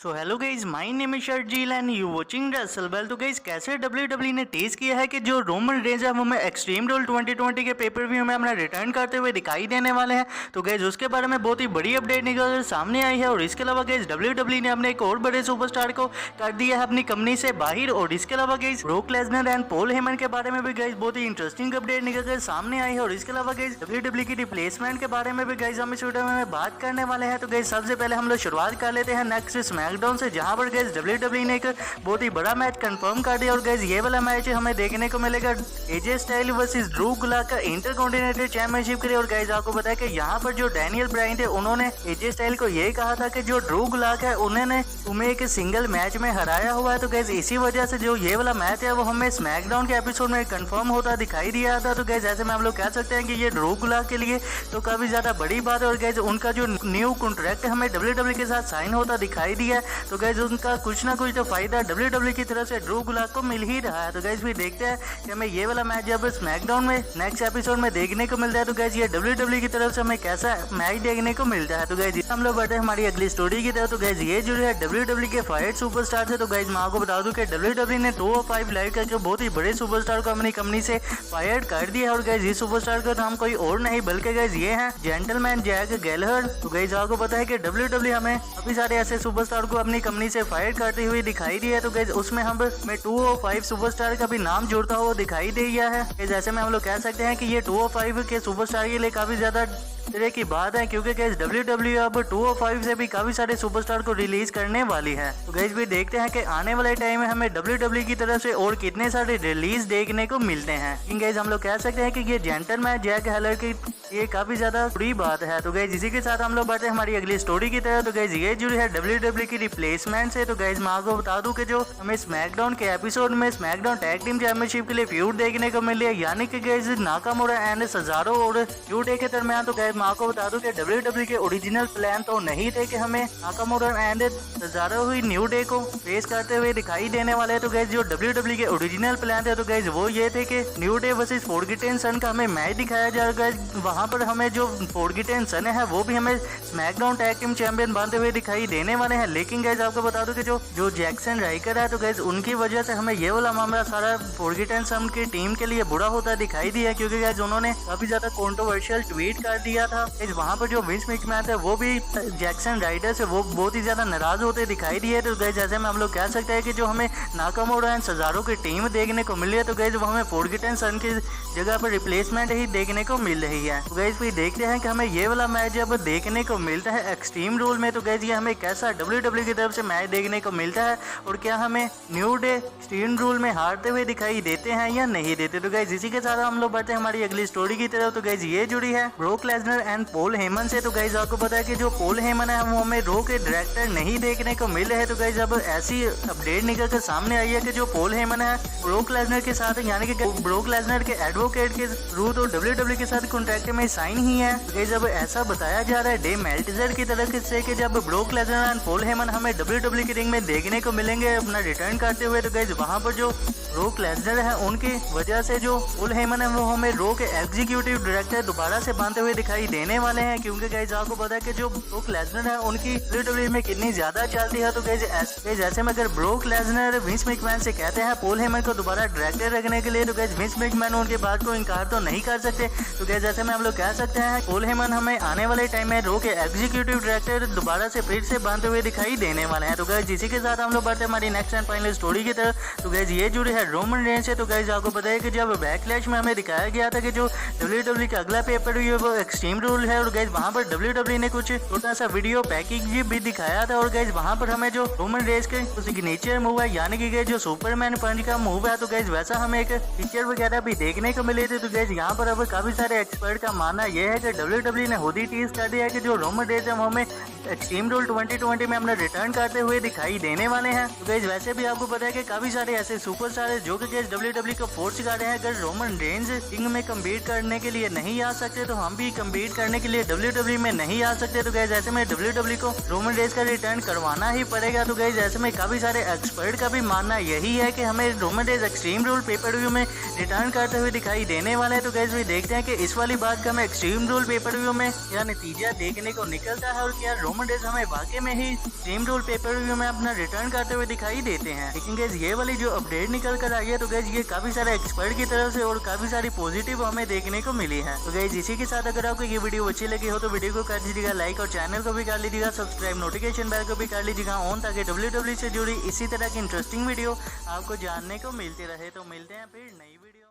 So hello guys, my name is Sharjeel and you watching Wrestlebell. तो guys कैसे WW ने tease किया है कि जो रोमन रेंज है वो हमें एक्सट्रीम रूल 2020 के पेपर व्यू में अपना रिटर्न करते हुए दिखाई देने वाले हैं। तो गाइज उसके बारे में बहुत ही बड़ी अपडेट निकल कर सामने आई है। और इसके अलावा गाइज डब्ल्यूडब्ल्यू ने अपने एक और बड़े सुपरस्टार को कर दिया है अपनी कंपनी से बाहर। और इसके अलावा guys broke Lesnar and Paul Heyman के बारे में भी गाइज बहुत ही इंटरेस्टिंग अपडेट निकल कर सामने आई है। और इसके अलावा गाइज डब्ल्यूडब्ल्यू की रिप्लेसमेंट के बारे में भी गाइज हम इस वीडियो में बात करने वाले हैं। तो गाइज सबसे पहले हम लोग शुरुआत कर लेते हैं नेक्स्ट स्मैकडाउन से, जहां पर गाइस डब्ल्यूडब्ल्यू ने एक बहुत ही बड़ा मैच कंफर्म कर दिया। और गाइस ये वाला मैच हमें देखने को मिलेगा एजे स्टाइल वर्सेस ड्रू गुलाक का इंटरकॉन्टिनेंटल चैंपियनशिप के लिए। और गाइस आपको पता है कि यहाँ पर जो डैनियल ब्रायन थे उन्होंने एजे स्टाइल को ये कहा था कि जो ड्रू गुलाक है उन्होंने तुम्हें एक सिंगल मैच में हराया हुआ है। तो गाइस इसी वजह से जो ये वाला मैच है वो हमें स्मैकडाउन के एपिसोड में कंफर्म होता दिखाई दिया था। तो गाइस ऐसे में हम लोग कह सकते हैं कि ये ड्रू गुलाक के लिए तो काफी ज्यादा बड़ी बात है। और गाइस उनका जो न्यू कॉन्ट्रैक्ट हमें डब्ल्यूडब्ल्यू के साथ साइन होता दिखाई दिया है। तो गाइस उनका कुछ ना कुछ तो फायदा डब्ल्यूडब्ल्यू की तरफ से ड्रू गुलाक को मिल ही रहा है। तो गाइस भी देखते हैं कि हमें ये वाला मैच जब स्मैकडाउन में नेक्स्ट एपिसोड में देखने को मिलता है तो गाइस ये डब्ल्यूडब्ल्यू की तरफ से हमें कैसा मैच देखने को मिलता है। तो गाइस हम लोग बढ़ते हैं हमारी अगली स्टोरी की तरफ। तो गाइस ये जो है डब्ल्यूडब्ल्यू के फायर्ड सुपरस्टार थे। तो गाइस मैं आपको बता दूं कि डब्ल्यूडब्ल्यू ने 205 लाइव करके बहुत ही बड़े सुपरस्टार को अपनी कंपनी से फायर्ड कर दिया है। और गाइस इस सुपरस्टार का नाम कोई और नहीं बल्कि गाइस ये है जेंटलमैन जैक गैलहर। तो गाइस आपको पता है कि डब्ल्यूडब्ल्यू हमें काफी सारे ऐसे सुपरस्टार को अपनी कंपनी से फायर करते हुए दिखाई दिया है। तो गाइस उसमें हमें 205 सुपरस्टार का भी नाम जुड़ता हुआ दिखाई दे गया है। जैसे में हम लोग कह सकते हैं कि ये 205 के सुपरस्टार के लिए काफी ज्यादा तरह की बात है, क्योंकि गाइस डब्ल्यूडब्ल्यू अब 205 से भी काफी सारे सुपरस्टार को रिलीज करने वाली है। तो गाइस भी देखते हैं कि आने वाले टाइम में हमें डब्ल्यूडब्ल्यू की तरफ से और कितने सारे रिलीज देखने को मिलते हैं। लेकिन गाइस हम लोग कह सकते हैं कि ये जेंटलमैन जैक गैलहर की ये काफी ज्यादा बड़ी बात है। तो गाइस इसी के साथ हम लोग बढ़ते हैं हमारी अगली स्टोरी की तरफ। तो गाइस ये जुड़ी है डब्ल्यूडब्ल्यू की रिप्लेसमेंट से। तो गाइस मैं आपको बता दूं कि जो हमें स्मैकडाउन के एपिसोड में स्मैकडाउन टैग टीम चैंपियनशिप के लिए फ्यूड देखने को मिली है, यानी कि गाइस नाकामुरा एंड सेजारो और न्यू डे के दरमियान। तो गाइस मैं आपको बता दूं कि डब्ल्यूडब्ल्यू के ओरिजिनल प्लान तो नहीं थे कि हमें नाकामुरा एंड सेजारो हुई न्यू डे को फेस करते हुए दिखाई देने वाले हैं। तो गाइस जो डब्ल्यूडब्ल्यू के ओरिजिनल प्लान थे तो गाइस वो ये थे कि न्यू डे वर्सेस फॉरगिटन सन का हमें मैच दिखाया जाएगा। वहां पर हमें जो फॉरगिटन सन है वो भी हमें स्मैकडाउन टैग टीम चैंपियन बनते हुए दिखाई देने वाले हैं। लेकिन गाइस आपको बता दूं कि जो जैक्सन राइकर है तो गाइस उनकी वजह से हमें ये वाला मामला सारा फॉरगिटन सन की टीम के लिए बुरा होता दिखाई दिया, क्योंकि गाइस उन्होंने काफी ज्यादा कंट्रोवर्शियल ट्वीट कर दिया था। वहां पर जो विंस मैकमैन थे वो भी जैक्सन राइडर से वो बहुत ही ज्यादा नाराज होते दिखाई दिए। तो गाइस जैसे में हम लोग कह सकते हैं कि जो हमें नाकामुरा एंड सेजारो की टीम देखने को मिली है तो गाइस वो हमें फॉरगिटन सन की जगह पर रिप्लेसमेंट ही देखने को मिल रही है। तो गाइस भी देखते हैं कि हमें ये वाला मैच जब देखने को मिलता है एक्सट्रीम रूल में तो गाइस ये हमें कैसा डब्ल्यूडब्ल्यू की तरफ से मैच देखने को मिलता है और क्या हमें न्यू डे एक्सट्रीम रूल में हारते हुए दिखाई देते हैं या नहीं देते। तो गाइस इसी के साथ हम लोग बढ़ते हैं हमारी अगली स्टोरी की तरफ। तो गाइस ये जुड़ी है broke Lesnar and Paul Heyman से। तो गाइस आपको पता है कि जो पॉल हेमन है वो हमें रो के डायरेक्टर नहीं देखने को मिल रहे हैं। तो गाइस अब ऐसी अपडेट निकल कर सामने आई है कि जो पॉल हेमन है ब्रोक लेसनर के साथ यानी कि ब्रोक लेसनर के एडवोकेट के थ्रू तो डब्ल्यूडब्ल्यू के साथ कॉन्ट्रैक्ट में साइन ही है। तो गाइस अब ऐसा बताया जा रहा है डे मेल्टिजर की तरफ से कि जब broke Lesnar and Paul Heyman हमें डब्ल्यूडब्ल्यू की रिंग में देखने को मिलेंगे अपना रिटर्न करते हुए, तो गाइस वहां पर जो ब्रोक लेसनर है उनकी वजह से जो पॉल हेमन है वो हमें रो के एग्जीक्यूटिव डायरेक्टर दोबारा से बनते हुए दिखाई देने वाले हैं। क्योंकि गाइस आपको पता है कि जो ब्रोक लेसनर है उनकी डब्ल्यूडब्ल्यू में कितनी ज्यादा चलती है। तो गाइस जैसे में अगर ब्रोक लेसनर विंस मैकमैन से कहते हैं पॉल हेमन को दोबारा डायरेक्टर रखने के लिए तो गाइस विंस मैकमैन उनकी बात को इनकार तो नहीं कर सकते। तो गाइस जैसे में हम लोग कह सकते हैं पॉल हेमन हमें आने वाले टाइम में रो के एग्जीक्यूटिव डायरेक्टर दोबारा से फिर से बनते हुए दिखाई देने वाले हैं। तो गाइस इसी के साथ हम लोग बढ़ते हैं हमारी नेक्स्ट एंड फाइनल स्टोरी की तरफ। तो गाइस ये जुड़ी है रोमन रेंज से। तो गाइस आपको पता है कि जब बैकलैश में हमें दिखाया गया था कि जो डब्ल्यूडब्ल्यू का अगला पेपर वो एक्सट्रीम रूल है और गाइस वहां पर डब्ल्यूडब्ल्यू ने कुछ छोटा सा वीडियो पैकेज भी दिखाया था। और गाइस वहां पर हमें जो रोमन रेंज के सिग्नेचर मूव है यानी कि गाइस जो सुपरमैन पंच का मूव है तो गाइस वैसा हमें एक पिक्चर वगैरह भी देखने को मिले थे। तो गाइस यहाँ पर अब काफी सारे एक्सपर्ट का मानना यह है कि डब्ल्यूडब्ल्यू ने खुद ही टीज कर दिया है कि जो रोमन रेंज है वो हमें एक्सट्रीम रूल 2020 में अपना रिटर्न करते हुए दिखाई देने वाले हैं। तो गाइस वैसे भी आपको पता है कि काफी सारे ऐसे सुपरस्टार है जो कि गाइस डब्ल्यूडब्ल्यू को फोर्स कर रहे हैं। अगर रोमन रेंज रिंग में कम्पीट करने के लिए नहीं आ सकते तो हम भी कम्पीट करने के लिए डब्ल्यूडब्ल्यू में नहीं आ सकते। तो गाइस ऐसे में डब्ल्यूडब्ल्यू को रोमन रेंज का रिटर्न करवाना ही पड़ेगा। तो गाइस ऐसे में काफी सारे एक्सपर्ट का भी मानना यही है कि हमें Roman Reigns extreme rule pay per view में रिटर्न करते हुए दिखाई देने वाले हैं। तो गाइस भी देखते हैं कि कि इस वाली बात का हमें एक्सट्रीम रूल पेपर व्यू में क्या नतीजा देखने को निकलता है और क्या रोमन रेंज हमें वाकई में ही एक्सट्रीम रूल पेपर व्यू में अपना रिटर्न करते हुए दिखाई देते हैं। लेकिन गाइस ये वाली जो अपडेट निकल कर आई है तो गाइस ये काफी सारे एक्सपर्ट की तरफ से और काफी सारी पॉजिटिव हमें देखने को मिली है। तो गाइस इसी के साथ अगर आपको ये वीडियो अच्छी लगी हो तो वीडियो को कर दीजिएगा लाइक और चैनल को भी कर लीजिएगा सब्सक्राइब, नोटिफिकेशन बेल को भी कर लीजिएगा ऑन, ताकि WWE से जुड़ी इसी तरह की इंटरेस्टिंग वीडियो आपको जानने को मिलती रहे। तो मिलते हैं फिर नई वीडियो।